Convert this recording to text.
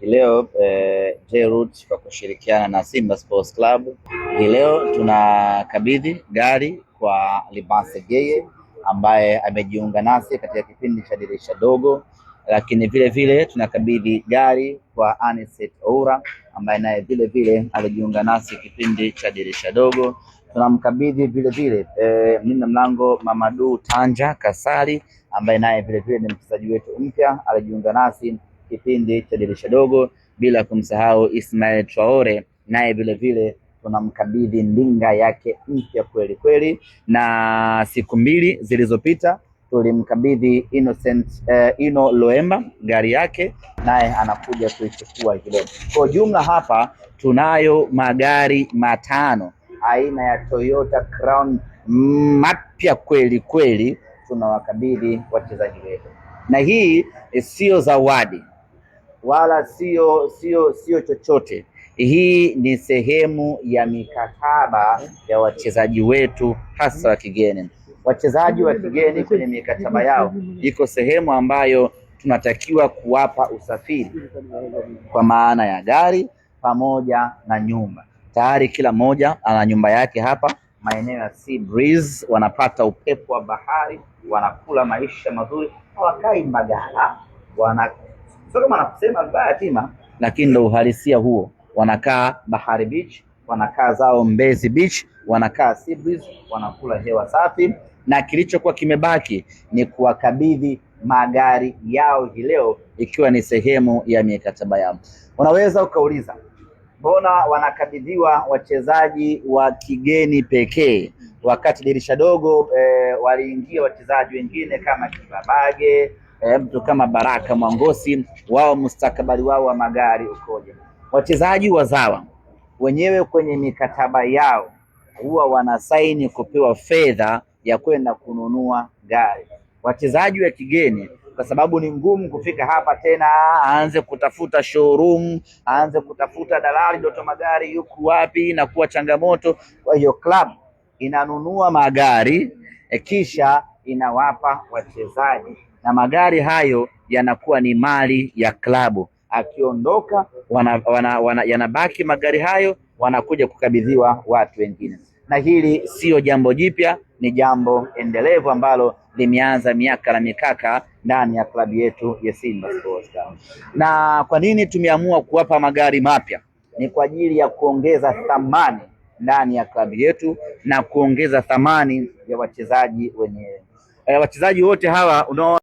Leo J-Root kwa kushirikiana na Simba Sports Club hii leo tunakabidhi gari kwa Libase Geye ambaye amejiunga nasi katika kipindi cha dirisha dogo, lakini vile vile tunakabidhi gari kwa Anicet Oura ambaye naye vile vile alijiunga nasi kipindi cha dirisha dogo. Tunamkabidhi vile vile mlinda mlango Mamadou Tanja Kasali ambaye naye vile vile ni mchezaji wetu mpya alijiunga nasi kipindi cha dirisha dogo, bila kumsahau Ismail Traore naye vile vile tunamkabidhi ndinga yake mpya kweli kweli. Na siku mbili zilizopita tulimkabidhi Ino Loemba gari yake, naye anakuja kuichukua hilo. Kwa jumla hapa tunayo magari matano aina ya Toyota Crown mapya kweli kweli, tunawakabidhi wachezaji wetu, na hii sio zawadi wala sio chochote. Hii ni sehemu ya mikataba ya wachezaji wetu hasa wa kigeni. Wachezaji wa kigeni kwenye mikataba yao iko sehemu ambayo tunatakiwa kuwapa usafiri kwa maana ya gari pamoja na nyumba. Tayari kila mmoja ana nyumba yake hapa maeneo ya Sea Breeze, wanapata upepo wa bahari, wanakula maisha mazuri, hawakai Mbagala, sio kama nakusema vibaya tima, lakini ndio uhalisia huo. Wanakaa Bahari Beach, wanakaa zao Mbezi Beach, wanakaa Sea Breeze, wanakula hewa safi, na kilichokuwa kimebaki ni kuwakabidhi magari yao hii leo, ikiwa ni sehemu ya mikataba yao. Unaweza ukauliza, mbona wanakabidhiwa wachezaji wa kigeni pekee wakati dirisha dogo waliingia wachezaji wengine kama Kibabage, mtu kama Baraka Mwangosi, wao mustakabali wao wa magari ukoje? Wachezaji wazawa wenyewe kwenye mikataba yao huwa wanasaini kupewa fedha ya kwenda kununua gari. Wachezaji wa kigeni kwa sababu ni ngumu kufika hapa tena aanze kutafuta showroom, aanze kutafuta dalali Doto Magari yuko wapi, na kuwa changamoto. Kwa hiyo club inanunua magari kisha inawapa wachezaji, na magari hayo yanakuwa ni mali ya klabu. Akiondoka yanabaki magari hayo, wanakuja kukabidhiwa watu wengine. Na hili sio jambo jipya, ni jambo endelevu ambalo limeanza miaka na mikaka ndani ya klabu yetu ya Simba Sports Club. Na kwa nini tumeamua kuwapa magari mapya? Ni kwa ajili ya kuongeza thamani ndani ya klabu yetu na kuongeza thamani ya wachezaji wenyewe. Wachezaji wote hawa